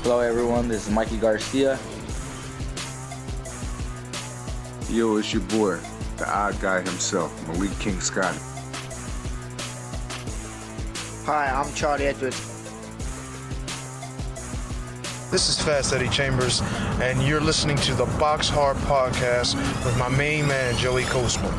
Hello everyone, this is Mikey Garcia. Yo, it's your boy, the odd guy himself, Malik King Scott. Hi, I'm Charlie Edwards. This is Fast Eddie Chambers, and you're listening to the Boxhard podcast with my main man, Joey Coastman.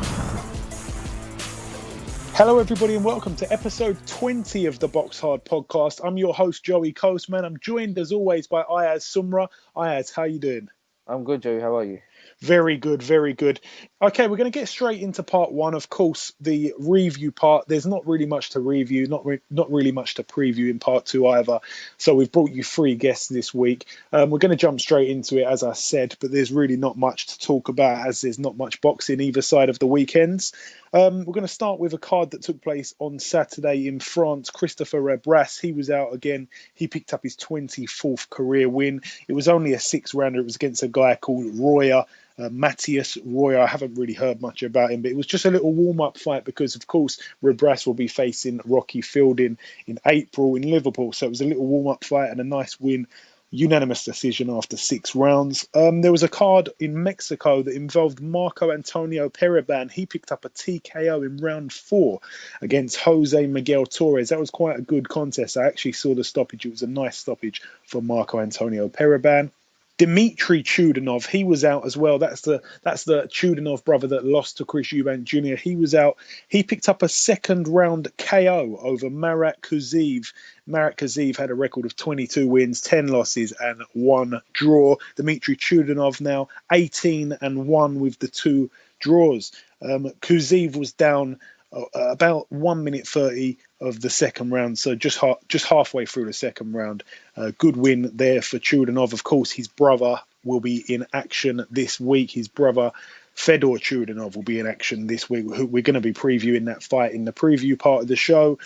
Hello, everybody, and welcome to episode 20 of the Boxhard podcast. I'm your host, Joey Coastman. I'm joined, as always, by Ayaz Sumra. Ayaz, how you doing? I'm good, Joey. How are you? Very good, very good. Okay, we're going to get straight into part one. Of course, the review part. There's not really much to review, not really much to preview in part two either. So we've brought you three guests this week. We're going to jump straight into it, as I said, but there's really not much to talk about as there's not much boxing either side of the weekends. We're going to start with a card that took place on Saturday in France. Christopher Rebras, he was out again. He picked up his 24th career win. It was only a 6-rounder. It was against a guy called Royer. Matthias Royer. I haven't really heard much about him, but it was just a little warm-up fight because, of course, Rebras will be facing Rocky Fielding in April in Liverpool. So it was a little warm-up fight and a nice win. Unanimous decision after 6 rounds. There was a card in Mexico that involved Marco Antonio Periban. He picked up a TKO in round 4 against Jose Miguel Torres. That was quite a good contest. I actually saw the stoppage. It was a nice stoppage for Marco Antonio Periban. Dmitry Chudanov, he was out as well. That's the Chudanov brother that lost to Chris Eubank Jr. He was out. He picked up a second round KO over Marat Kuziv. Marat Kuziv had a record of 22 wins, 10 losses and 1 draw. Dmitry Chudanov now 18-1 with the 2 draws. Kuziv was down about 1 minute 30 of the second round, so just halfway through the second round. Good win there for Chudanov. Of course, his brother will be in action this week. His brother Fedor Chudanov will be in action this week. We're going to be previewing that fight in the preview part of the show.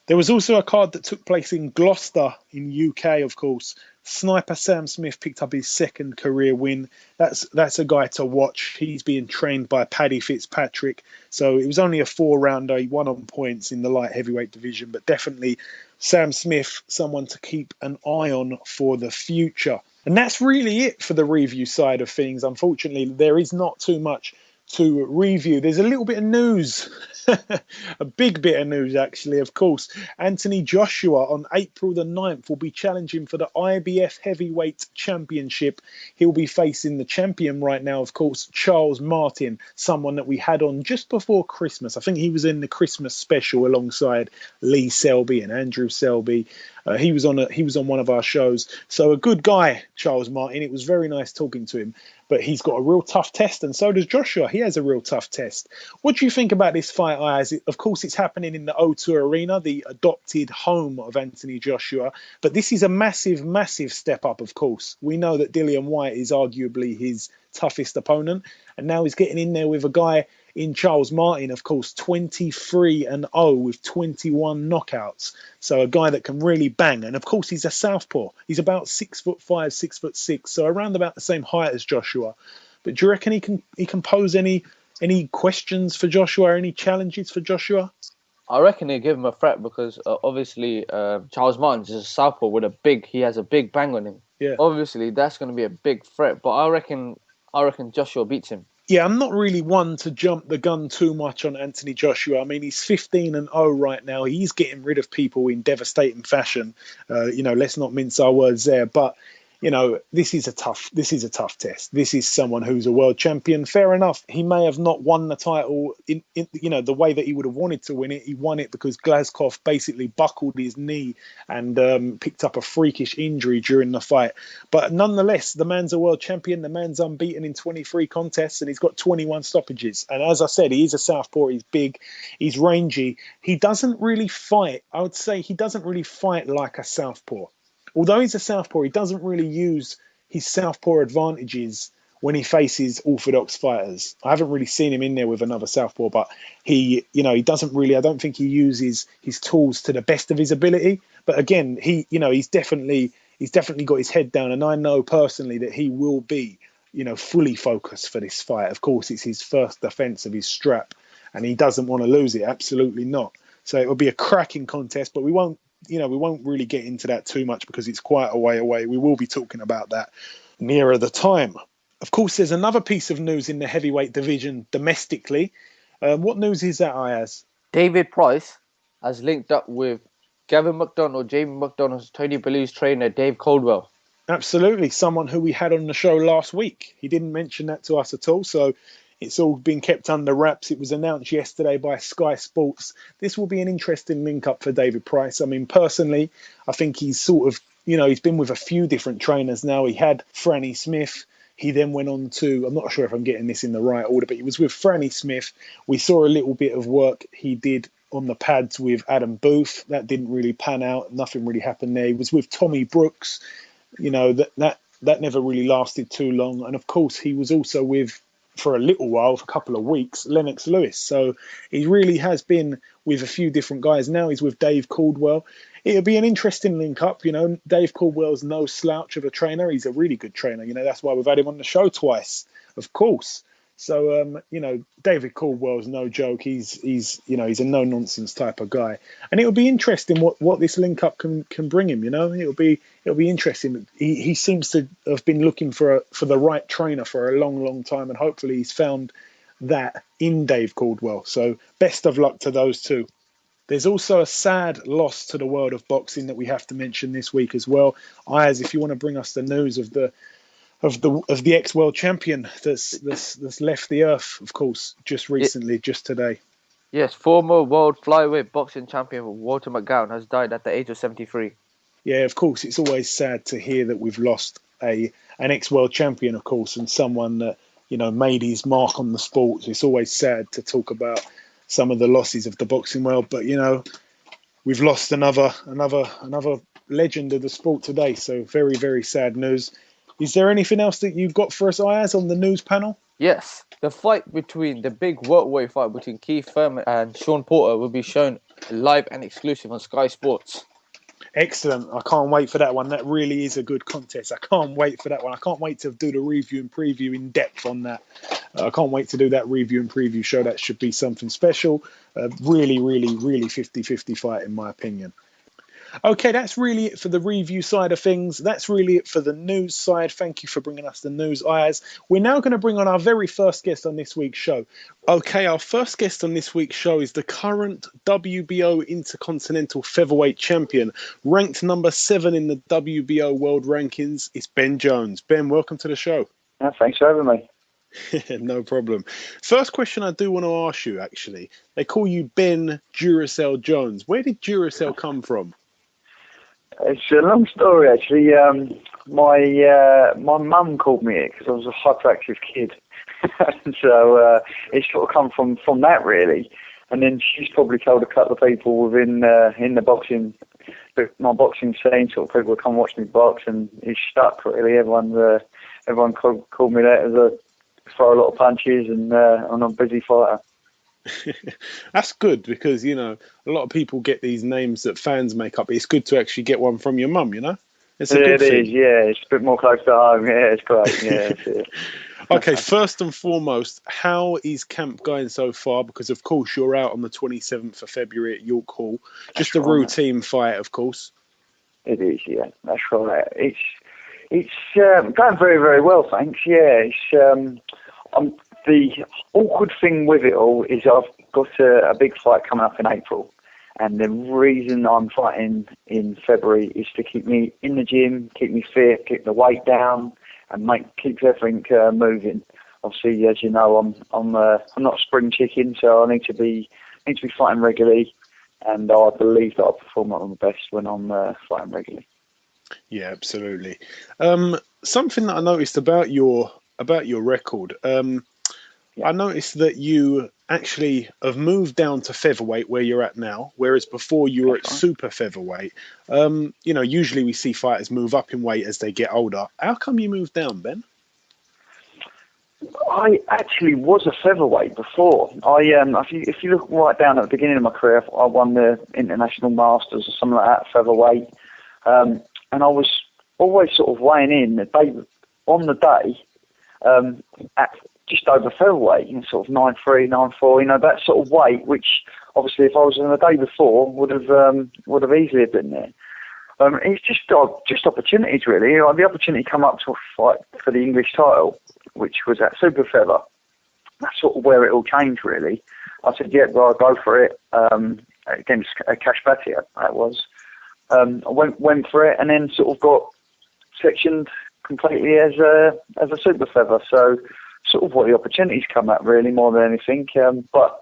There was also a card that took place in Gloucester in UK, of course. Sniper Sam Smith picked up his second career win. That's a guy to watch. He's being trained by Paddy Fitzpatrick. So it was only a 4-rounder. He won on points in the light heavyweight division, but definitely Sam Smith, someone to keep an eye on for the future. And that's really it for the review side of things. Unfortunately, there is not too much to review. There's a little bit of news, a big bit of news actually, of course. Anthony Joshua on April the 9th will be challenging for the IBF Heavyweight Championship. He'll be facing the champion right now, of course, Charles Martin, someone that we had on just before Christmas. I think he was in the Christmas special alongside Lee Selby and Andrew Selby. He was on one of our shows. So a good guy, Charles Martin. It was very nice talking to him. But he's got a real tough test, and so does Joshua. He has a real tough test. What do you think about this fight, Ayaz? Of course, it's happening in the O2 Arena, the adopted home of Anthony Joshua. But this is a massive, massive step up, of course. We know that Dillian Whyte is arguably his toughest opponent. And now he's getting in there with a guy in Charles Martin, of course, 23-0 with 21 knockouts. So a guy that can really bang. And of course, he's a southpaw. He's about 6'5", 6'6", so around about the same height as Joshua. But do you reckon he can pose any questions for Joshua, any challenges for Joshua? I reckon they give him a threat because obviously Charles Martin's is a southpaw with he has a big bang on him. Yeah. Obviously, that's going to be a big threat. But I reckon Joshua beats him. Yeah, I'm not really one to jump the gun too much on Anthony Joshua. I mean, he's 15-0 right now. He's getting rid of people in devastating fashion. Let's not mince our words there. But this is a tough test. This is someone who's a world champion. Fair enough. He may have not won the title in the way that he would have wanted to win it. He won it because Glazkov basically buckled his knee and picked up a freakish injury during the fight. But nonetheless, the man's a world champion. The man's unbeaten in 23 contests and he's got 21 stoppages. And as I said, he is a southpaw. He's big. He's rangy. He doesn't really fight. I would say he doesn't really fight like a southpaw. Although he's a southpaw, he doesn't really use his southpaw advantages when he faces orthodox fighters. I haven't really seen him in there with another southpaw, but he doesn't really. I don't think he uses his tools to the best of his ability. But again, he's definitely got his head down, and I know personally that he will be, fully focused for this fight. Of course, it's his first defense of his strap, and he doesn't want to lose it. Absolutely not. So it will be a cracking contest, but we won't we won't really get into that too much because it's quite a way away. We will be talking about that nearer the time. Of course, there's another piece of news in the heavyweight division domestically. What news is that, Ayaz? David Price has linked up with Gavin McDonald, Jamie McDonald's Tony Bellew's trainer, Dave Coldwell. Absolutely, someone who we had on the show last week. He didn't mention that to us at all, so it's all been kept under wraps. It was announced yesterday by Sky Sports. This will be an interesting link-up for David Price. I mean, personally, I think he's sort of, he's been with a few different trainers now. He had Franny Smith. He then went on to, I'm not sure if I'm getting this in the right order, but he was with Franny Smith. We saw a little bit of work he did on the pads with Adam Booth. That didn't really pan out. Nothing really happened there. He was with Tommy Brooks. That never really lasted too long. And of course, he was also with, for a little while, for a couple of weeks, Lennox Lewis. So he really has been with a few different guys. Now he's with Dave Caldwell. It'll be an interesting link-up. Dave Caldwell's no slouch of a trainer. He's a really good trainer. That's why we've had him on the show twice, of course. So, David Caldwell's no joke. He's a no-nonsense type of guy. And it'll be interesting what this link-up can bring him, It'll be interesting. He seems to have been looking for the right trainer for a long, long time, and hopefully he's found that in Dave Caldwell. So best of luck to those two. There's also a sad loss to the world of boxing that we have to mention this week as well. Ayaz, if you want to bring us the news of the ex-world champion that's left the earth, of course, just recently, just today. Yes, former world flyweight boxing champion Walter McGowan has died at the age of 73. Yeah, of course, it's always sad to hear that we've lost an ex-world champion, of course, and someone that made his mark on the sport. It's always sad to talk about some of the losses of the boxing world, but we've lost another legend of the sport today. So very, very sad news. Is there anything else that you've got for us, Ayaz, on the news panel? Yes, the big welterweight fight between Keith Thurman and Sean Porter will be shown live and exclusive on Sky Sports. Excellent. I can't wait for that one. That really is a good contest. I can't wait for that one. I can't wait to do the review and preview in depth on that. I can't wait to do that review and preview show. That should be something special. Really, really, really 50-50 fight in my opinion. Okay, that's really it for the review side of things. That's really it for the news side. Thank you for bringing us the news, Ayaz. We're now going to bring on our very first guest on this week's show. Okay, our first guest on this week's show is the current WBO Intercontinental Featherweight Champion, ranked number 7 in the WBO World Rankings. It's Ben Jones. Ben, welcome to the show. Thanks for having me. No problem. First question I do want to ask you, actually. They call you Ben Duracell Jones. Where did Duracell come from? It's a long story, actually. My mum called me it because I was a hyperactive kid. So it's sort of come from that, really. And then she's probably told a couple of people within in the boxing, my boxing scene, sort of people come watch me box, and it's stuck, really. Everyone called me that as I throw a lot of punches, and I'm a busy fighter. That's good because, a lot of people get these names that fans make up. It's good to actually get one from your mum, It's a good thing. It is, yeah. It's a bit more close to home. Yeah, it's great. Yeah, that's it. Okay, first and foremost, how is camp going so far? Because, of course, you're out on the 27th of February at York Hall. Just a routine fight, of course. It is, yeah. That's right. It's going very, very well, thanks. Yeah, the awkward thing with it all is I've got a big fight coming up in April, and the reason I'm fighting in February is to keep me in the gym, keep me fit, keep the weight down, and keep everything moving. Obviously, as you know, I'm not a spring chicken, so I need to be fighting regularly, and I believe that I perform at my best when I'm fighting regularly. Yeah, absolutely. Something that I noticed about your record. I noticed that you actually have moved down to featherweight where you're at now, whereas before you were at super featherweight. Usually we see fighters move up in weight as they get older. How come you moved down, Ben? I actually was a featherweight before. If you look right down at the beginning of my career, I won the International Masters or something like that, featherweight. And I was always sort of weighing in on the day just over featherweight, sort of 9'3", 9'4", that sort of weight, which obviously if I was on the day before would have easily been there. It's just opportunities really. The opportunity come up to a fight for the English title, which was at Super Feather. That's sort of where it all changed really. I said, yeah, well, I'll go for it, against Cash Batia, that was. I went for it and then sort of got sectioned completely as a Super Feather. So sort of what the opportunities come at really more than anything. But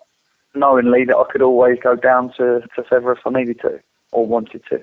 knowingly that I could always go down to Feather if I needed to or wanted to.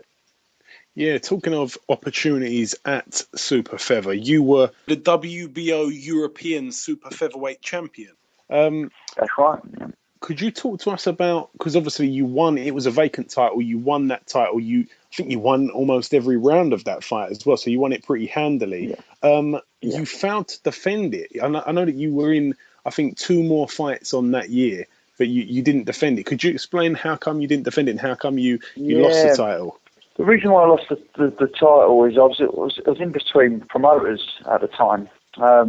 Yeah, talking of opportunities at Super Feather, you were the WBO European Super Featherweight champion. That's right. Yeah. Could you talk to us about, because obviously you won, it was a vacant title, you won that title, I think you won almost every round of that fight as well, so you won it pretty handily. Yeah. You failed to defend it. I know that you were in, I think, 2 more fights on that year, but you didn't defend it. Could you explain how come you didn't defend it and how come you lost the title? The reason why I lost the title is I was in between promoters at the time. I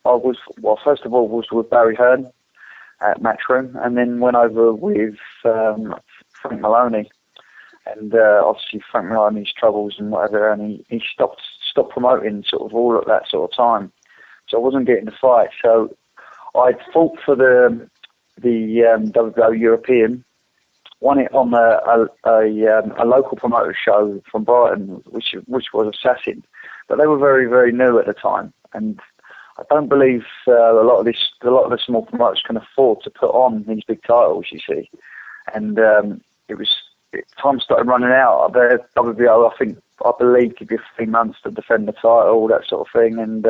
was, well, first of all, was with Barry Hearn at Matchroom, and then went over with Frank Maloney. And obviously Frank Maloney's troubles and whatever, and he stopped promoting sort of all at that sort of time. So I wasn't getting the fight. So I'd fought for the WBO European, won it on a local promoter show from Brighton, which was Assassin. But they were very, very new at the time, and I don't believe a lot of the small promoters can afford to put on these big titles, you see. And time started running out. The WBO, I believe, give you 3 months to defend the title, that sort of thing. And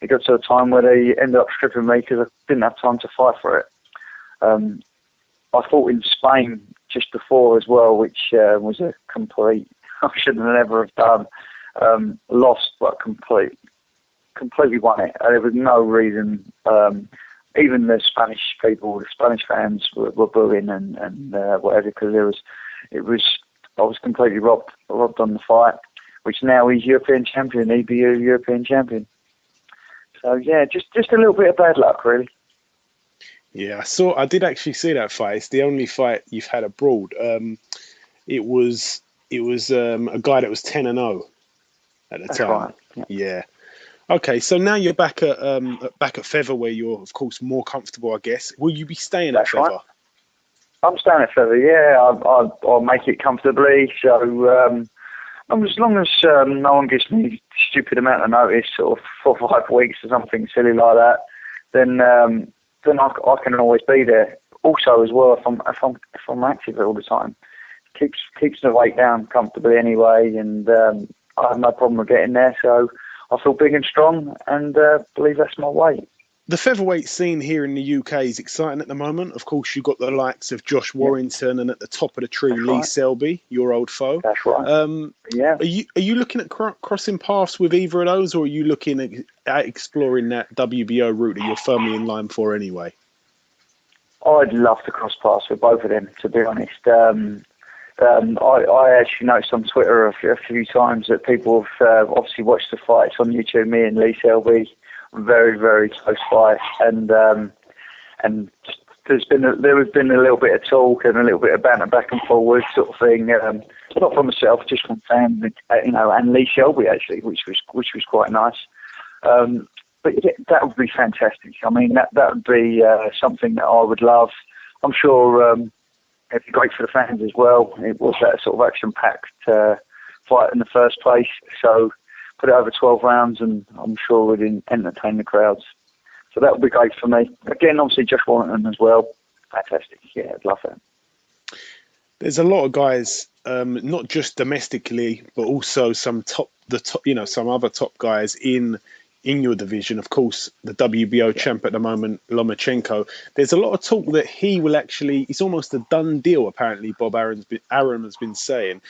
it got to a time where they ended up stripping me because I didn't have time to fight for it. I fought in Spain just before as well, which was a complete, I shouldn't have ever have done. Lost, but completely won it. There was no reason. Even the Spanish people, the Spanish fans were booing and whatever, because I was completely robbed on the fight, which now he's European champion, EBU European champion. So yeah, just a little bit of bad luck, really. Yeah, I did actually see that fight. It's the only fight you've had abroad. It was a guy that was 10-0 at the time. Right. Yeah. Okay, so now you're back at Feather, where you're of course more comfortable, I guess. Will you be staying at Feather? Right. I'm staying at Feather. Yeah, I'll make it comfortably. So as long as no one gives me a stupid amount of notice, sort of 4 or 5 weeks or something silly like that, then I can always be there. Also, as well, if I'm active all the time, keeps the weight down comfortably anyway, and I have no problem with getting there. So I feel big and strong, and believe that's my weight. The featherweight scene here in the UK is exciting at the moment. Of course, you've got the likes of Josh Warrington, and at the top of the tree, Lee Selby, your old foe. That's right. Yeah. Are you looking at crossing paths with either of those, or are you looking at exploring that WBO route that you're firmly in line for anyway? I'd love to cross paths with both of them, to be honest. I actually noticed on Twitter a few times that people have obviously watched the fights on YouTube. Me and Lee Selby, very, very close fight, and there has been a little bit of talk and a little bit of banter back and forward sort of thing. Not from myself, just from fans, and Lee Selby actually, which was quite nice. But yeah, that would be fantastic. I mean, that would be something that I would love. I'm sure it'd be great for the fans as well. It was that sort of action-packed fight in the first place, so put it over 12 rounds, and I'm sure it would entertain the crowds. So that would be great for me. Again, obviously, Josh Warrington as well. Fantastic. Yeah, I'd love that. There's a lot of guys, not just domestically, but also some other top guys in your division. Of course, the WBO champ at the moment, Lomachenko. There's a lot of talk that he will it's almost a done deal, apparently, Arum has been saying.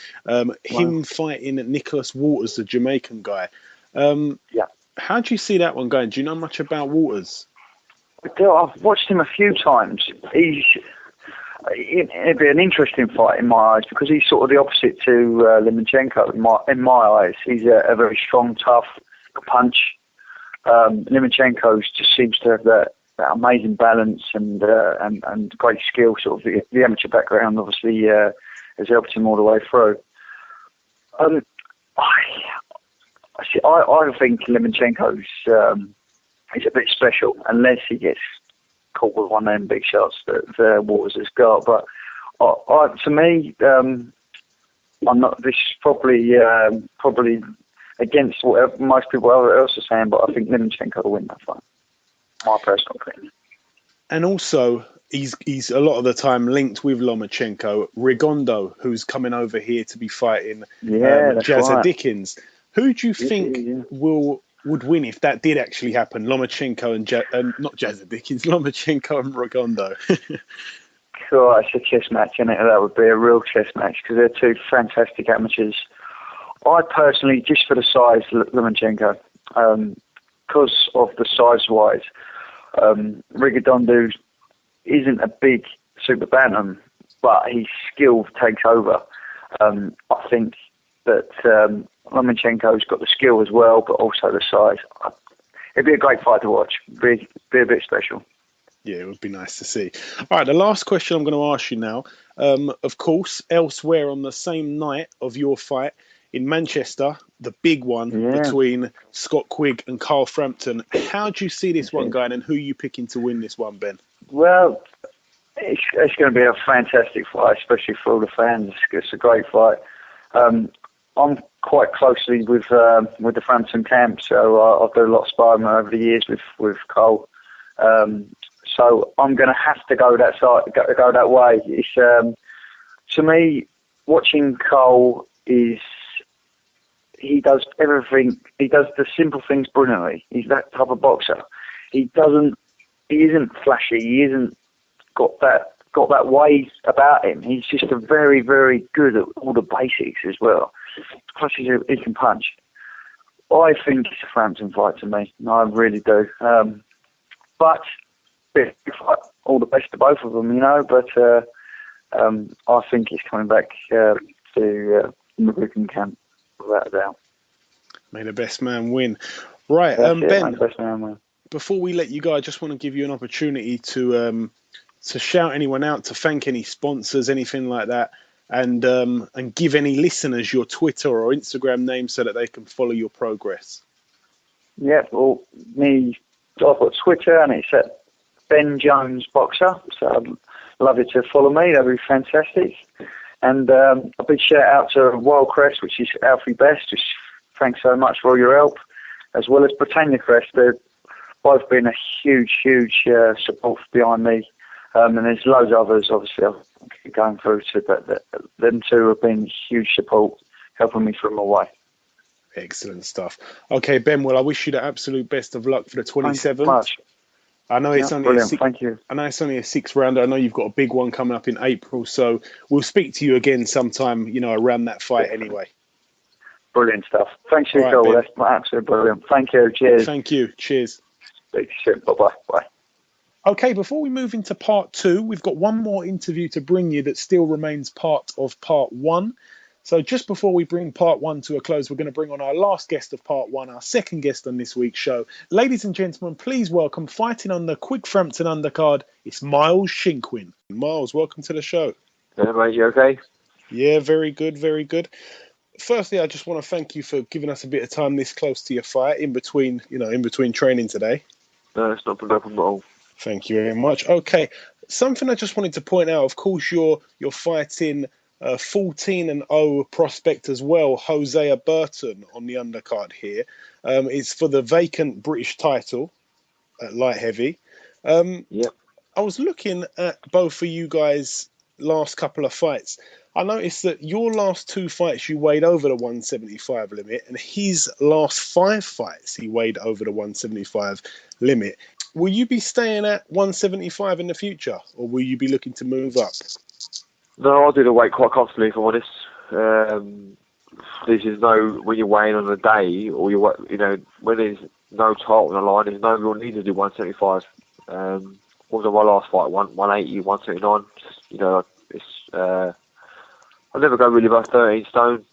Him fighting Nicholas Waters, the Jamaican guy. How do you see that one going? Do you know much about Waters? I've watched him a few times. It'd be an interesting fight in my eyes, because he's sort of the opposite to Lomachenko in my eyes. He's a very strong, tough punch. Lomachenko's just seems to have that amazing balance and great skill. Sort of the amateur background obviously has helped him all the way through. I think Lomachenko's he's a bit special unless he gets caught with one of them big shots that Waters has got. But to me, I'm not. This is probably against what most people else are saying, but I think Lomachenko will win that fight. My personal opinion. And also, he's a lot of the time linked with Lomachenko. Rigondeaux, who's coming over here to be fighting Jazza right. Dickens. Who do you think would win if that did actually happen? Lomachenko and not Jazza Dickens, Lomachenko and Rigondeaux. Cool, it's a chess match, isn't it? That would be a real chess match because they're two fantastic amateurs. I personally, just for the size, Lomachenko, because of the size-wise, Rigondeaux isn't a big super bantam, but his skill takes over. I think that Lomachenko's got the skill as well, but also the size. It'd be a great fight to watch. Be a bit special. Yeah, it would be nice to see. All right, the last question I'm going to ask you now. Of course, elsewhere on the same night of your fight in Manchester, the big one between Scott Quigg and Carl Frampton. How do you see this one going, and who are you picking to win this one, Ben? Well, it's going to be a fantastic fight, especially for all the fans. It's a great fight. I'm quite closely with the Frampton camp, so I've done a lot of sparring over the years with Carl. So I'm going to have to go that way. It's to me, watching Cole he does everything. He does the simple things brilliantly. He's that type of boxer. He isn't flashy. He isn't got that way about him. He's just a very, very good at all the basics as well. Plus he can punch. I think it's a Frampton fight to me. I really do. But all the best to both of them, But I think he's coming back to the camp without a doubt. May the best man win. Right, Ben. Best man win. Before we let you go, I just want to give you an opportunity to shout anyone out, to thank any sponsors, anything like that, and give any listeners your Twitter or Instagram name so that they can follow your progress. Yeah, well, I've got Twitter and it's at Ben Jones Boxer, so I'd love you to follow me. That'd be fantastic. And a big shout out to Wildcrest, which is Alfie Best. Just thanks so much for all your help, as well as Britannia Crest. They've both been a huge support behind me. And there's loads of others, obviously, I'm going through to, but them two have been huge support, helping me through my way. Excellent stuff. Okay, Ben, well, I wish you the absolute best of luck for the 27th. Thank you so much. I know it's only Thank you. I know it's only a 6-rounder. I know you've got a big one coming up in April, so we'll speak to you again sometime, around that fight anyway. Brilliant stuff. Thanks for your call. That's absolutely brilliant. Thank you. Cheers. Thank you. Cheers. Speak to you soon. Bye-bye. Bye. Okay, before we move into part 2, we've got one more interview to bring you that still remains part of part 1. So just before we bring part 1 to a close, we're going to bring on our last guest of part 1, our second guest on this week's show. Ladies and gentlemen, please welcome, fighting on the Quigg Frampton undercard, it's Miles Shinkwin. Miles, welcome to the show. Yeah, mate, you okay? Yeah, very good, very good. Firstly, I just want to thank you for giving us a bit of time this close to your fight, in between training today. No, it's not a problem at all. Thank you very much. Okay, something I just wanted to point out, of course, you're fighting 14-0 prospect as well, Hosea Burton, on the undercard here. It's for the vacant British title at light heavy. Yep. I was looking at both of you guys' last couple of fights. I noticed that your last 2 fights you weighed over the 175 limit, and his last 5 fights he weighed over the 175 limit. Will you be staying at 175 in the future, or will you be looking to move up? No, I do the weight quite constantly, if I'm honest. This is when you're weighing on a day, or when there's no title on the line, there's no real need to do 175. What was on my last fight? 180, 179. It's I never go really above 13 stone.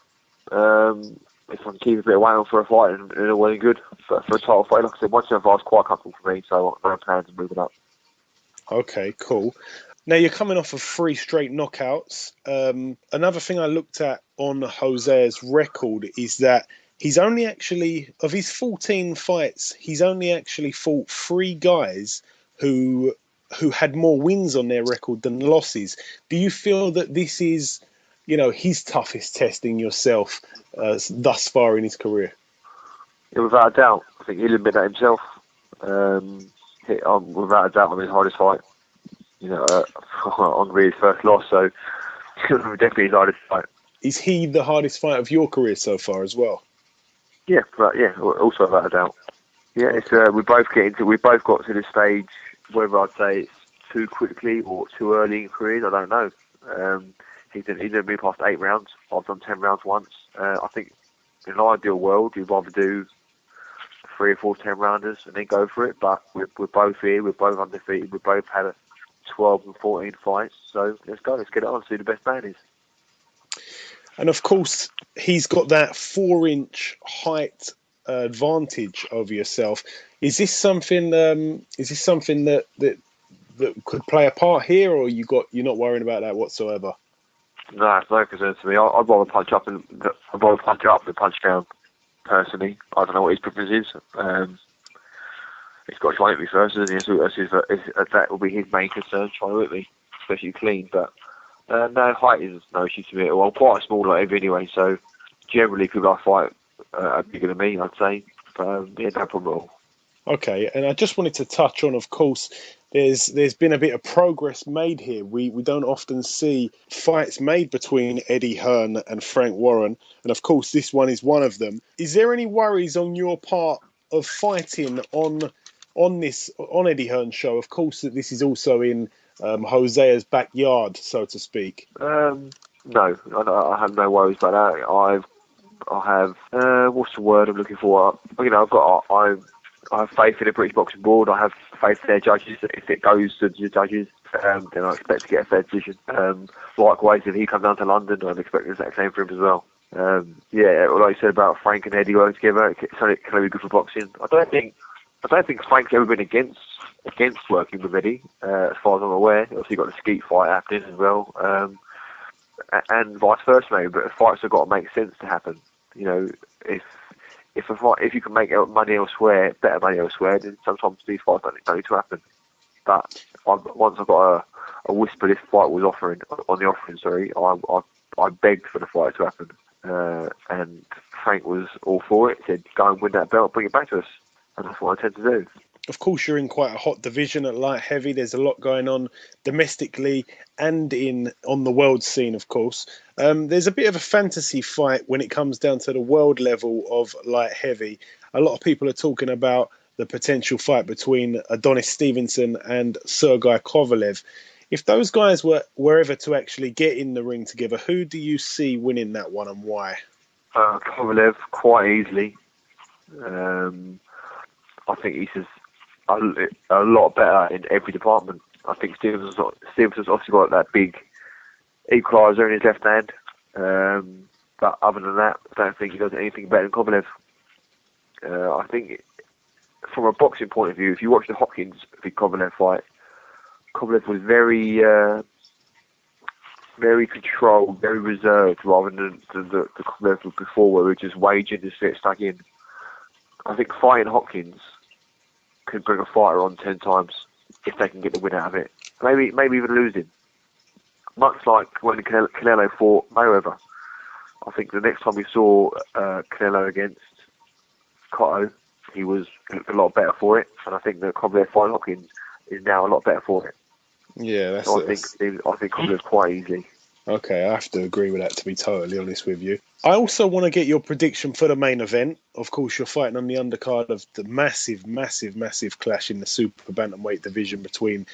if I can keep a bit of weight on for a fight, and all well and good for a title fight. Like I said, 175 is quite comfortable for me, so no plans of moving up. Okay, cool. Now you're coming off of 3 straight knockouts. Another thing I looked at on Hosea's record is that he's only actually, of his 14 fights, he's only actually fought 3 guys who had more wins on their record than losses. Do you feel that this is, his toughest test in yourself thus far in his career? Yeah, without a doubt. I think he'll admit that himself. Without a doubt, I'm his hardest fight. On his first loss, so definitely his hardest fight. Is he the hardest fight of your career so far as well? Yeah, but also without a doubt. Yeah, it's we both got to this stage. Whether I'd say it's too quickly or too early in careers, I don't know. He's never been past 8 rounds. I've done 10 rounds once. I think in an ideal world, you'd rather do 3 or 4 10-rounders and then go for it. But we're both here. We're both undefeated. We both had 12 and 14 fights. So let's go. Let's get it on. See who the best man is. And of course, he's got that 4-inch height advantage over yourself. Is this something? That could play a part here, or you're not worrying about that whatsoever? No, it's no concern to me. I'd rather punch up than punch down. Personally, I don't know what his preference is. He's got to try and hit me first, isn't he? So that will be his main concern, trying to hit me, especially clean. But no, height is no issue to me at all. I'm quite a small like heavy anyway, so generally people I fight are bigger than me, I'd say. But no problem at all. Okay, and I just wanted to touch on, of course, there's been a bit of progress made here. We don't often see fights made between Eddie Hearn and Frank Warren, and of course this one is one of them. Is there any worries on your part of fighting on Eddie Hearn's show? Of course, that this is also in Hosea's backyard, so to speak. No, I have no worries about that. I have what's the word I'm looking for? I have faith in the British Boxing Board. I have faith in their judges. If it goes to the judges, then I expect to get a fair decision. Likewise, if he comes down to London, I'd expect the exact same for him as well. Like you said about Frank and Eddie working together, it's only be good for boxing. I don't think Frank's ever been against working with Eddie, as far as I'm aware. Obviously, you've got the Skeet fight happening as well, and vice versa, maybe. But fights have got to make sense to happen. If you can make money elsewhere, better money elsewhere, then sometimes these fights don't need to happen. But once I got a whisper this fight was on the offering, I begged for the fight to happen, and Frank was all for it. Said, "Go and win that belt, bring it back to us," and that's what I tend to do. Of course, you're in quite a hot division at light heavy. There's a lot going on domestically and on the world scene, of course. There's a bit of a fantasy fight when it comes down to the world level of light heavy. A lot of people are talking about the potential fight between Adonis Stevenson and Sergei Kovalev. If those guys were ever to actually get in the ring together, who do you see winning that one and why? Kovalev, quite easily. I think he's just a lot better in every department. I think Stevenson's obviously got that big equaliser in his left hand. But other than that, I don't think he does anything better than Kovalev. I think from a boxing point of view, if you watch the Hopkins v Kovalev fight, Kovalev was very controlled, very reserved, rather than the Kovalev before, where we were just waging to get stuck in. I think fighting Hopkins could bring a fighter on 10 times if they can get the win out of it. Maybe even losing. Much like when Canelo fought Mayweather. I think the next time we saw Canelo against Cotto, he was a lot better for it, and I think the Kovalev fight Hopkins is now a lot better for it. Yeah, I think Kovalev quite easy. Okay, I have to agree with that, to be totally honest with you. I also want to get your prediction for the main event. Of course, you're fighting on the undercard of the massive clash in the super bantamweight division between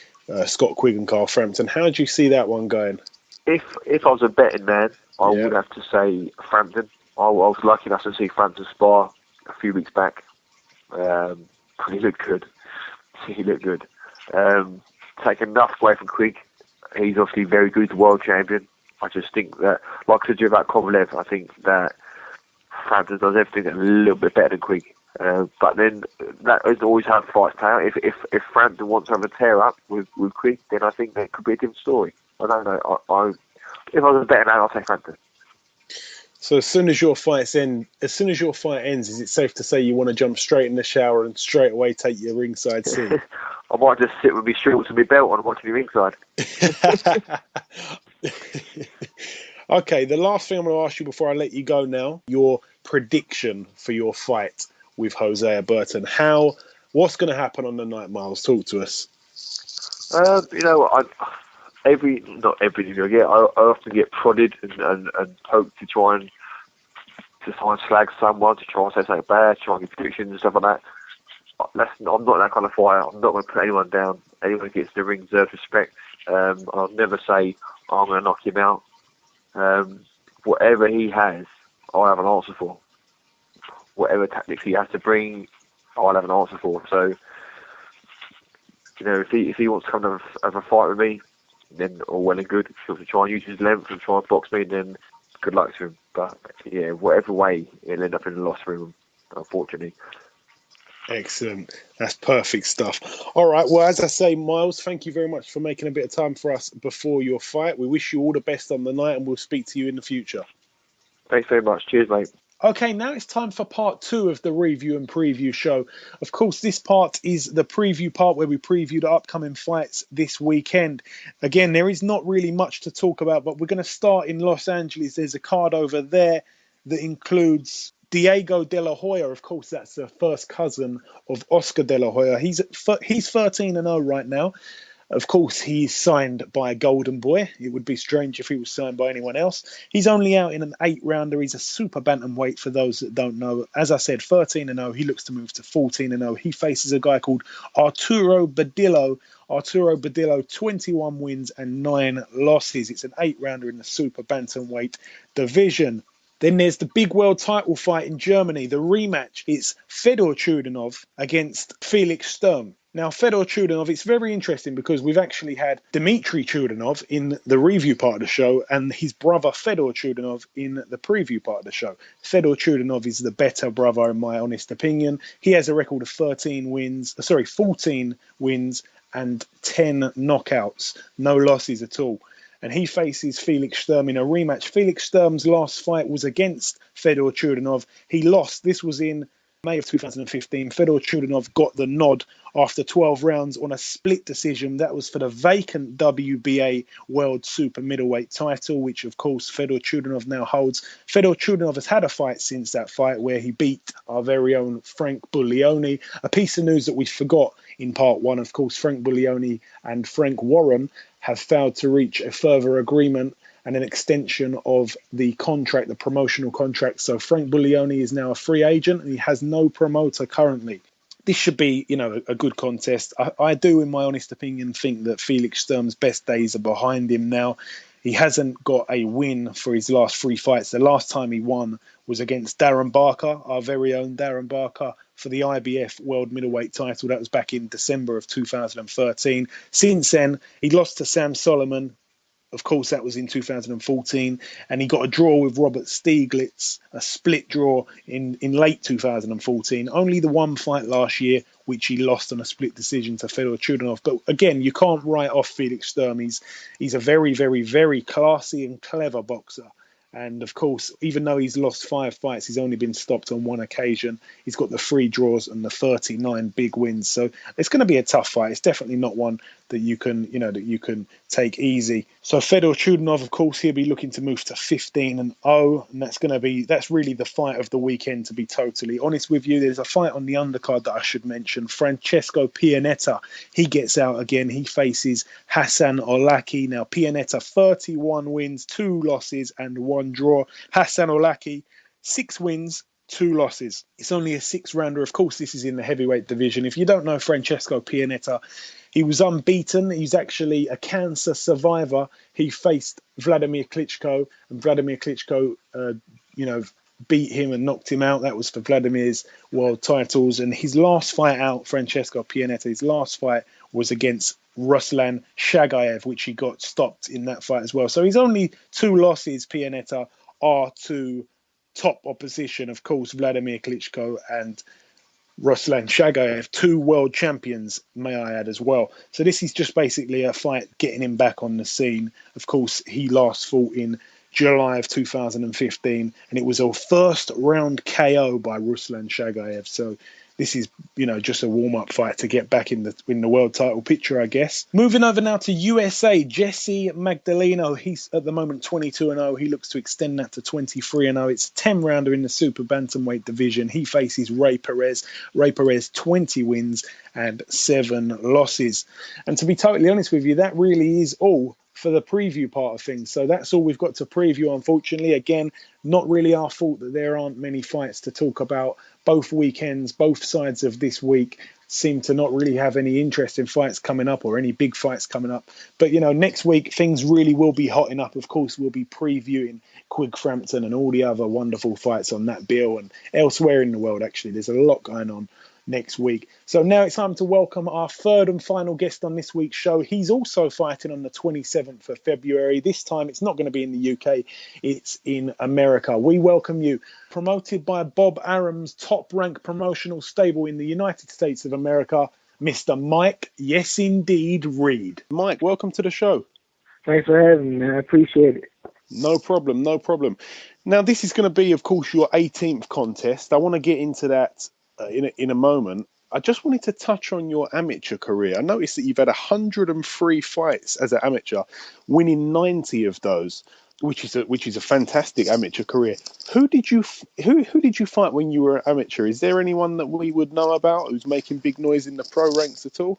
Scott Quigg and Carl Frampton. How do you see that one going? If I was a betting man, I would have to say Frampton. I was lucky enough to see Frampton spar a few weeks back. He looked good. Take enough away from Quigg. He's obviously very good, the world champion. I just think that, like I said about Kovalev, I think that Frampton does everything a little bit better than Quigg. But then that is always how fights play out. If Frampton wants to have a tear up with Quigg, then I think that could be a different story. I don't know. If I was a better man, I'll say Frampton. So as soon as your fight ends, is it safe to say you want to jump straight in the shower and straight away take your ringside seat? I might just sit with my shorts and my belt on and watch the ringside. Okay, the last thing I'm going to ask you before I let you go now, your prediction for your fight with Hosea Burton. What's going to happen on the night, Miles? Talk to us. Not every I often get prodded and poked to try and slag someone, to try and say something bad, try and get predictions and stuff like that. I'm not that kind of fighter. I'm not going to put anyone down. Anyone who gets the ring deserves respect. I'll never say, I'm going to knock him out. Whatever he has, I'll have an answer for. Whatever tactics he has to bring, I'll have an answer for. So, if he wants to come and have a fight with me, then all well and good. If he wants to try and use his length and try and box me, then good luck to him. But yeah, whatever way, he'll end up in the loss room, unfortunately. Excellent. That's perfect stuff. All right. Well, as I say, Miles, thank you very much for making a bit of time for us before your fight. We wish you all the best on the night, and we'll speak to you in the future. Thanks very much. Cheers, mate. Okay, now it's time for part 2 of the review and preview show. Of course, this part is the preview part where we preview the upcoming fights this weekend. Again, there is not really much to talk about, but we're going to start in Los Angeles. There's a card over there that includes Diego De La Hoya. Of course, that's the first cousin of Oscar De La Hoya. He's 13-0 right now. Of course, he's signed by a Golden Boy. It would be strange if he was signed by anyone else. He's only out in an 8-rounder. He's a super bantamweight for those that don't know. As I said, 13-0. He looks to move to 14-0. He faces a guy called Arturo Badillo. Arturo Badillo, 21 wins and 9 losses. It's an 8-rounder in the super bantamweight division. Then there's the big world title fight in Germany, the rematch. It's Fedor Chudinov against Felix Sturm. Now, Fedor Chudinov, it's very interesting because we've actually had Dmitry Chudinov in the review part of the show and his brother Fedor Chudinov in the preview part of the show. Fedor Chudinov is the better brother, in my honest opinion. He has a record of 14 wins and 10 knockouts, no losses at all. And he faces Felix Sturm in a rematch. Felix Sturm's last fight was against Fedor Chudinov. He lost. This was in May of 2015. Fedor Chudinov got the nod after 12 rounds on a split decision. That was for the vacant WBA World Super Middleweight title, which, of course, Fedor Chudinov now holds. Fedor Chudinov has had a fight since that fight where he beat our very own Frank Buglioni. A piece of news that we forgot in part 1, of course, Frank Buglioni and Frank Warren have failed to reach a further agreement and an extension of the contract, the promotional contract. So Frank Buglioni is now a free agent and he has no promoter currently. This should be, a good contest. I do, in my honest opinion, think that Felix Sturm's best days are behind him now. He hasn't got a win for his last 3 fights. The last time he won was against Darren Barker, our very own Darren Barker, for the IBF World Middleweight title. That was back in December of 2013. Since then, he lost to Sam Solomon. Of course, that was in 2014. And he got a draw with Robert Stieglitz, a split draw in late 2014. Only the one fight last year, which he lost on a split decision to Fedor Chudinov. But again, you can't write off Felix Sturm. He's a very, very, very classy and clever boxer. And of course, even though he's lost 5 fights, he's only been stopped on 1 occasion. He's got the 3 draws and the 39 big wins. So it's going to be a tough fight. It's definitely not one that you can take easy. So Fedor Chudinov, of course, he'll be looking to move to 15-0, and that's really the fight of the weekend. To be totally honest with you, there's a fight on the undercard that I should mention. Francesco Pianetta, he gets out again. He faces Hassan Olaki. Now Pianetta, 31 wins, 2 losses, and 1 draw. Hassan Olaki, 6 wins, 2 losses. It's only a 6-rounder. Of course, this is in the heavyweight division. If you don't know Francesco Pianetta, he was unbeaten. He's actually a cancer survivor. He faced Vladimir Klitschko, and Vladimir Klitschko, beat him and knocked him out. That was for Vladimir's world titles. And his last fight out, Francesco Pianetta, his last fight was against Ruslan Shagayev, which he got stopped in that fight as well. So his only 2 losses, Pianetta, are to top opposition, of course, Vladimir Klitschko and Ruslan Shagayev, 2 world champions, may I add, as well. So this is just basically a fight getting him back on the scene. Of course, he last fought in July of 2015, and it was a first round KO by Ruslan Shagayev. So this is, just a warm-up fight to get back in the world title picture, I guess. Moving over now to USA, Jesse Magdaleno. He's at the moment 22-0. He looks to extend that to 23-0. It's a 10-rounder in the super bantamweight division. He faces Ray Perez. Ray Perez, 20 wins and 7 losses. And to be totally honest with you, that really is all for the preview part of things. So that's all we've got to preview, unfortunately. Again, not really our fault that there aren't many fights to talk about. Both weekends, both sides of this week seem to not really have any interesting fights coming up or any big fights coming up. But, next week, things really will be hotting up. Of course, we'll be previewing Quigg, Frampton and all the other wonderful fights on that bill and elsewhere in the world, actually. There's a lot going on next week. So now it's time to welcome our third and final guest on this week's show. He's also fighting on the 27th of February. This time it's not going to be in the UK, it's in America. We welcome you, promoted by Bob Arum's top-ranked promotional stable in the United States of America, Mr. Mike, yes indeed, Reed. Mike, welcome to the show. Thanks for having me, man. I appreciate it. No problem, no problem. Now this is going to be, of course, your 18th contest. I want to get into that in a moment. I just wanted to touch on your amateur career. I noticed that you've had 103 fights as an amateur, winning 90 of those, which is a fantastic amateur career. Who did you fight when you were an amateur? Is there anyone that we would know about who's making big noise in the pro ranks at all?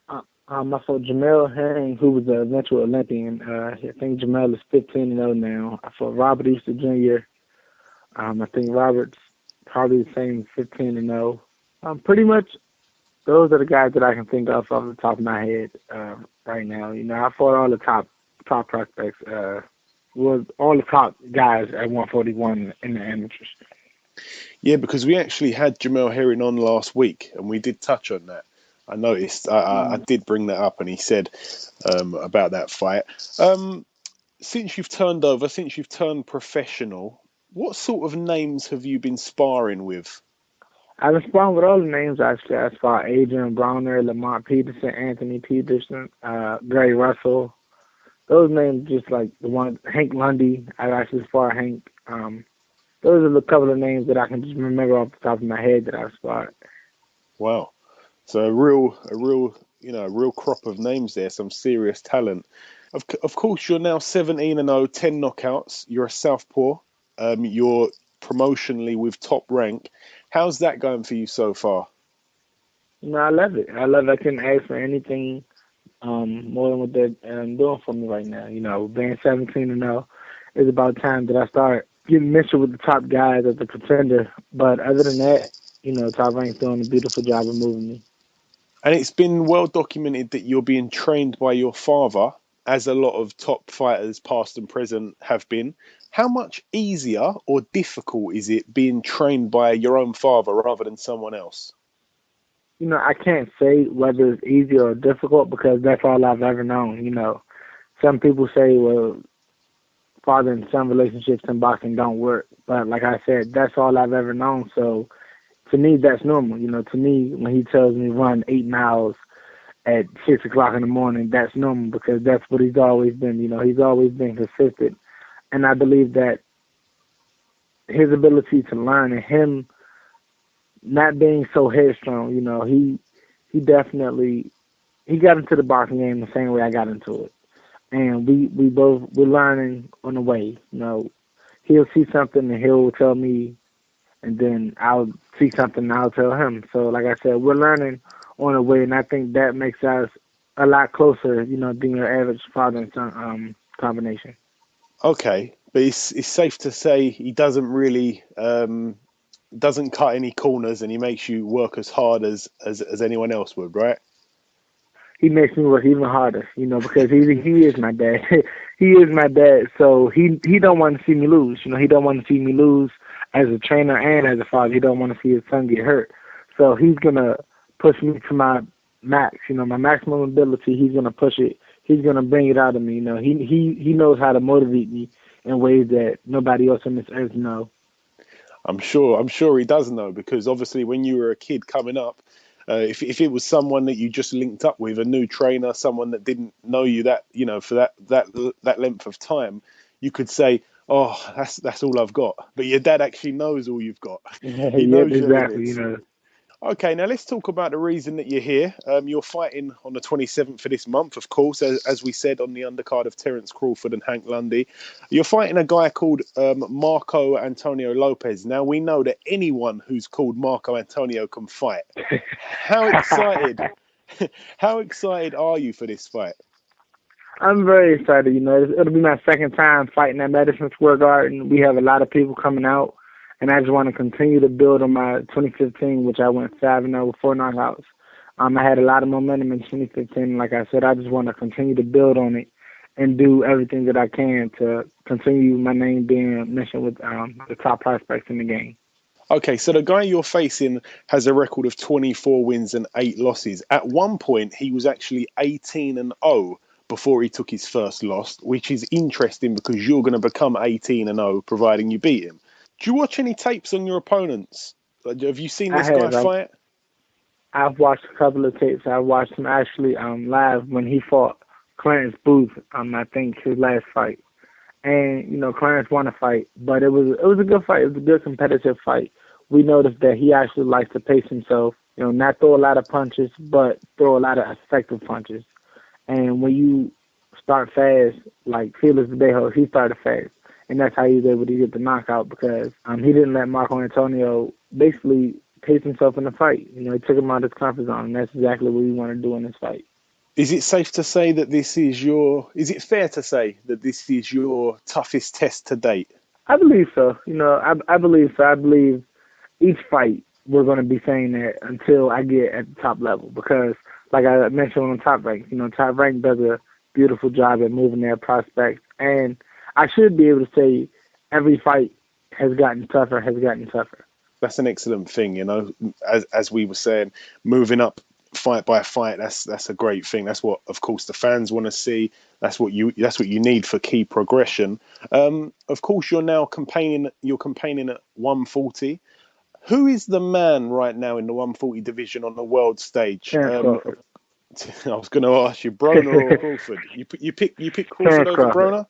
I fought Jamel Herring, who was an eventual Olympian. I think Jamel is 15-0 now. I fought Robert Easter Jr. I think Robert's probably the same, 15-0. Pretty much those are the guys that I can think of off the top of my head right now. I fought all the top prospects, all the top guys at 141 in the amateurs. Yeah, because we actually had Jamel Herring on last week, and we did touch on that. I noticed. I did bring that up, and he said about that fight. Since you've turned professional, what sort of names have you been sparring with? I've been sparring with all the names, actually. I fought Adrien Broner, Lamont Peterson, Anthony Peterson, Gray Russell. Those names, just like the one, Hank Lundy. I've actually sparred Hank. Those are a couple of names that I can just remember off the top of my head that I've sparred. Wow. So a real crop of names there, some serious talent. Of course, you're now 17-0, 10 knockouts. You're a southpaw. You're promotionally with Top Rank. How's that going for you so far? I love it. I couldn't ask for anything more than what they're doing for me right now. Being 17-0, it's about time that I start getting mentioned with the top guys as a contender. But other than that, Top Rank's doing a beautiful job of moving me. And it's been well documented that you're being trained by your father, as a lot of top fighters, past and present, have been. How much easier or difficult is it being trained by your own father rather than someone else? I can't say whether it's easy or difficult because that's all I've ever known. Some people say, well, father and son relationships in boxing don't work. But like I said, that's all I've ever known. So to me, that's normal. To me, when he tells me run 8 miles at 6 o'clock in the morning, that's normal because that's what he's always been. He's always been consistent. And I believe that his ability to learn and him not being so headstrong, he definitely, he got into the boxing game the same way I got into it. And we're learning on the way. He'll see something and he'll tell me, and then I'll see something and I'll tell him. So like I said, we're learning on the way, and I think that makes us a lot closer, being your average father and son combination. Okay, but it's safe to say he doesn't really doesn't cut any corners, and he makes you work as hard as anyone else would, right? He makes me work even harder, because he is my dad. He is my dad, so he don't want to see me lose. He don't want to see me lose as a trainer and as a father. He don't want to see his son get hurt. So he's gonna push me to my max, my maximum ability. He's gonna push it. He's gonna bring it out of me. He knows how to motivate me in ways that nobody else on this earth knows. I'm sure he does know, because obviously when you were a kid coming up, if it was someone that you just linked up with, a new trainer, someone that didn't know you that, for that length of time, you could say, "Oh, that's all I've got." But your dad actually knows all you've got. He Yep, knows your exactly. limits. Okay, now let's talk about the reason that you're here. You're fighting on the 27th of this month, of course, as we said, on the undercard of Terence Crawford and Hank Lundy. You're fighting a guy called Marco Antonio Lopez. Now, we know that anyone who's called Marco Antonio can fight. How excited? How excited are you for this fight? I'm very excited. It'll be my second time fighting at Madison Square Garden. We have a lot of people coming out, and I just want to continue to build on my 2015, which I went 5-0 with 4 knockouts. I had a lot of momentum in 2015. Like I said, I just want to continue to build on it and do everything that I can to continue my name being mentioned with the top prospects in the game. Okay, so the guy you're facing has a record of 24 wins and 8 losses. At one point, he was actually 18-0 before he took his first loss, which is interesting because you're going to become 18-0 providing you beat him. Do you watch any tapes on your opponents? Have you seen this guy fight? I've watched a couple of tapes. I watched him actually live when he fought Clarence Booth. I think his last fight, and Clarence won a fight, but it was a good fight. It was a good competitive fight. We noticed that he actually likes to pace himself. Not throw a lot of punches, but throw a lot of effective punches. And when you start fast, like Felix Verdejo, he started fast. And that's how he was able to get the knockout, because he didn't let Marco Antonio basically pace himself in the fight. He took him out of his comfort zone, and that's exactly what we want to do in this fight. Is it safe to say that is it fair to say that this is your toughest test to date? I believe so. I believe so. I believe each fight we're going to be saying that until I get at the top level, because like I mentioned on Top Rank, Top Rank does a beautiful job at moving their prospects, and I should be able to say every fight has gotten tougher. That's an excellent thing, as we were saying, moving up fight by fight. That's a great thing. That's what, of course, the fans want to see. That's what you need for key progression. Of course, you're now campaigning at 140. Who is the man right now in the 140 division on the world stage? I was going to ask you, Broner or Crawford. You pick Crawford over Broner?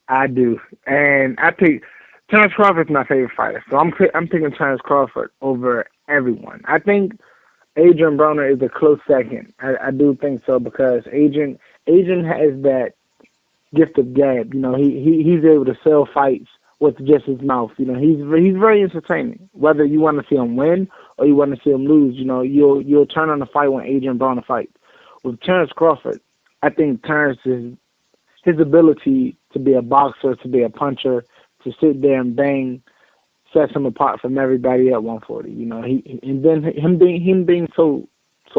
I do, and I pick Terence Crawford's my favorite fighter, so I'm picking Terence Crawford over everyone. I think Adrien Broner is a close second. I do think so, because Adrien has that gift of gab. He's able to sell fights with just his mouth. He's very entertaining. Whether you want to see him win or you want to see him lose, you'll turn on the fight when Adrien Broner fights. With Terence Crawford, I think his ability to be a boxer, to be a puncher, to sit there and bang, sets him apart from everybody at 140. And then him being so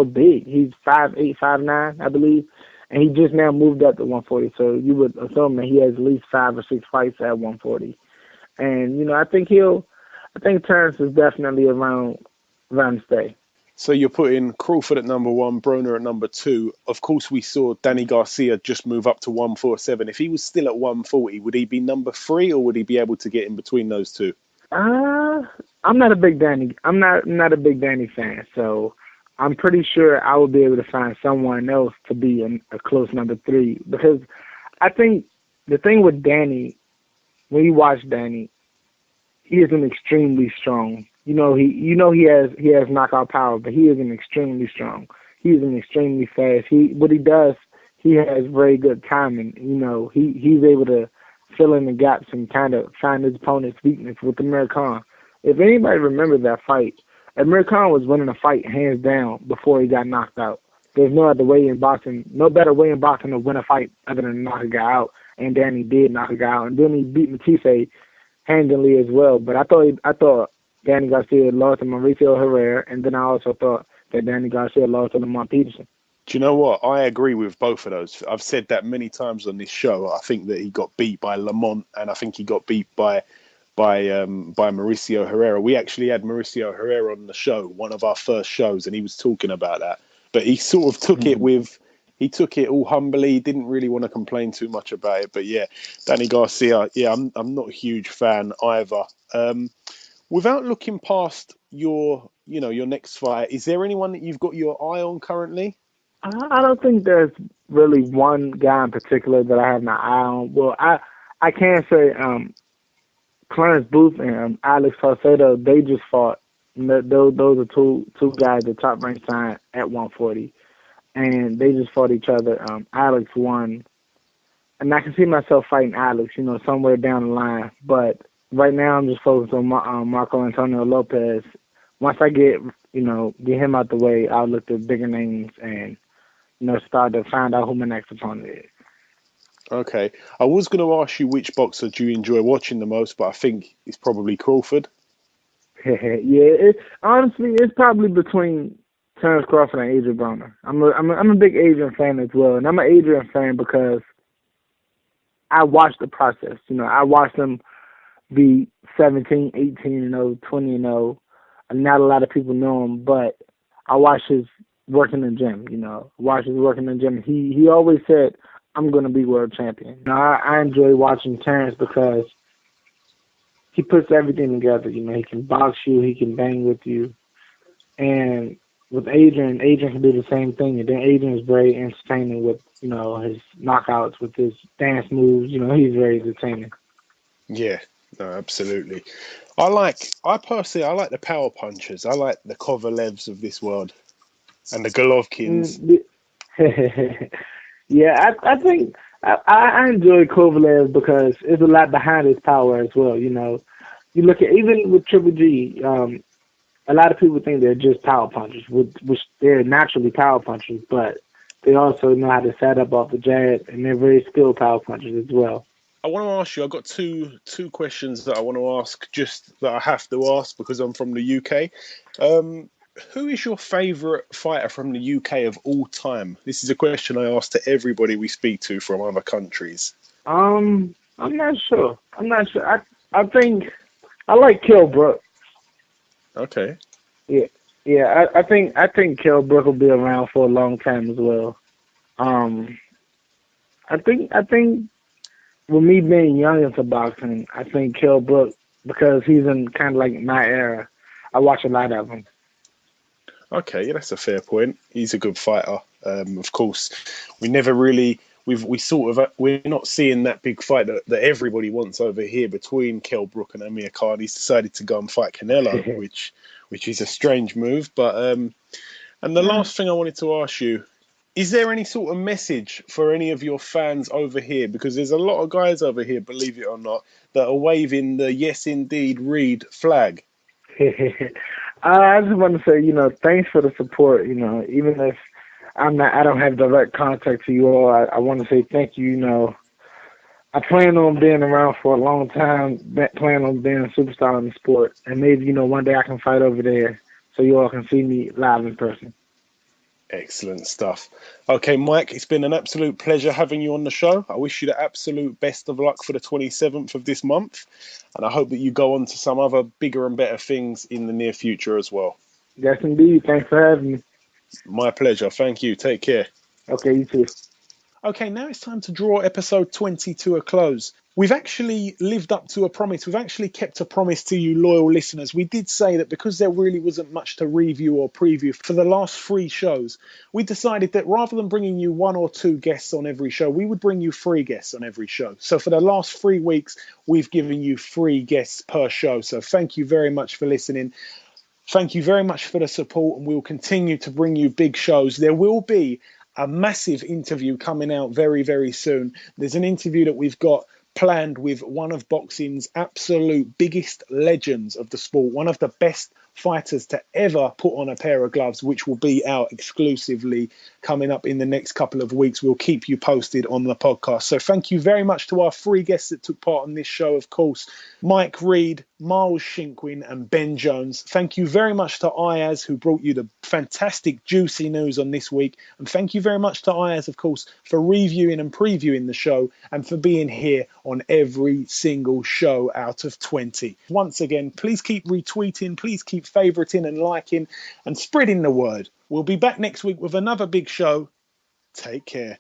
big. He's 5'8", 5'9", I believe, and he just now moved up to 140. So you would assume that he has at least 5 or 6 fights at 140. And I think Terence is definitely around to stay. So you're putting Crawford at number 1, Broner at number 2. Of course, we saw Danny Garcia just move up to 147. If he was still at 140, would he be number 3, or would he be able to get in between those two? I'm not a big Danny. I'm not a big Danny fan. So I'm pretty sure I will be able to find someone else to be a close number 3. Because I think the thing with Danny, when you watch Danny, he is an extremely strong. He has knockout power, but he is an extremely strong. He is an extremely fast. What he does, he has very good timing. He's able to fill in the gaps and kind of find his opponent's weakness with Amir Khan. If anybody remembers that fight, Amir Khan was winning a fight hands down before he got knocked out. There's no better way in boxing to win a fight other than knock a guy out. And Danny did knock a guy out, and then he beat Matisse handily as well. But I thought Danny Garcia lost to Mauricio Herrera, and then I also thought that Danny Garcia lost to Lamont Peterson. Do you know what? I agree with both of those. I've said that many times on this show. I think that he got beat by Lamont, and I think he got beat by Mauricio Herrera. We actually had Mauricio Herrera on the show, one of our first shows, and he was talking about that. But he sort of took he took it all humbly. He didn't really want to complain too much about it. But yeah, Danny Garcia, I'm not a huge fan either. Without looking past your next fight, is there anyone that you've got your eye on currently? I don't think there's really one guy in particular that I have my eye on. Well, I can say Clarence Booth and Alex Salcedo, they just fought. Those are two guys that top ranked signed at 140, and they just fought each other. Alex won, and I can see myself fighting Alex, somewhere down the line. But right now, I'm just focused on Marco Antonio Lopez. Once I get him out the way, I'll look at bigger names and start to find out who my next opponent is. Okay, I was going to ask you which boxer do you enjoy watching the most, but I think it's probably Crawford. Yeah, honestly, it's probably between Terence Crawford and Adrien Broner. I'm a big Adrien fan as well, and I'm an Adrien fan because I watched the process. I watched him be 17, 18-0, 20-0, and not a lot of people know him, but I watched his work in the gym. He always said, "I'm going to be world champion." I enjoy watching Terence because he puts everything together. He can box you, he can bang with you. And with Adrien can do the same thing. And then Adrien is very entertaining with, his knockouts, with his dance moves. He's very entertaining. Yeah, no, absolutely. I personally like the power punchers. I like the Kovalevs of this world and the Golovkins. Yeah, I think I enjoy Kovalev because there's a lot behind his power as well. You look at, even with Triple G, a lot of people think they're just power punchers, which they're naturally power punchers, but they also know how to set up off the jab, and they're very skilled power punchers as well. I want to ask you, I've got two questions that I want to ask, just that I have to ask because I'm from the UK. Who is your favourite fighter from the UK of all time? This is a question I ask to everybody we speak to from other countries. I'm not sure. I think I like Kell Brook. Okay. Yeah. I think Kell Brook will be around for a long time as well. I think with me being young into boxing, I think Kell Brook, because he's in kind of like my era, I watch a lot of him. Okay, yeah, that's a fair point. He's a good fighter. Of course, we never really we're not seeing that big fight that everybody wants over here between Kell Brook and Amir Khan. He's decided to go and fight Canelo, which is a strange move. But and the last thing I wanted to ask you, is there any sort of message for any of your fans over here? Because there's a lot of guys over here, believe it or not, that are waving the "Yes Indeed Reed" flag. I just want to say, thanks for the support. Even if I don't have direct contact to you all, I want to say thank you. I plan on being around for a long time, plan on being a superstar in the sport, and maybe, one day I can fight over there so you all can see me live in person. Excellent stuff. Okay, Mike, it's been an absolute pleasure having you on the show. I wish you the absolute best of luck for the 27th of this month, and I hope that you go on to some other bigger and better things in the near future as well. Yes, indeed. Thanks for having me. My pleasure. Thank you. Take care. Okay, you too. Okay, now it's time to draw episode 20 to a close. We've actually lived up to a promise. We've actually kept a promise to you loyal listeners. We did say that because there really wasn't much to review or preview for the last 3 shows, we decided that rather than bringing you 1 or 2 guests on every show, we would bring you 3 guests on every show. So for the last 3 weeks, we've given you 3 guests per show. So thank you very much for listening. Thank you very much for the support, and we'll continue to bring you big shows. There will be a massive interview coming out very, very soon. There's an interview that we've got planned with one of boxing's absolute biggest legends of the sport, one of the best fighters to ever put on a pair of gloves, which will be out exclusively coming up in the next couple of weeks. We'll keep you posted on the podcast. So thank you very much to our 3 guests that took part in this show, of course, Mike Reed, Miles Shinkwin and Ben Jones. Thank you very much to Ayaz, who brought you the fantastic juicy news on this week. And thank you very much to Ayaz, of course, for reviewing and previewing the show and for being here on every single show out of 20. Once again, please keep retweeting, please keep favoriting and liking and spreading the word. We'll be back next week with another big show. Take care.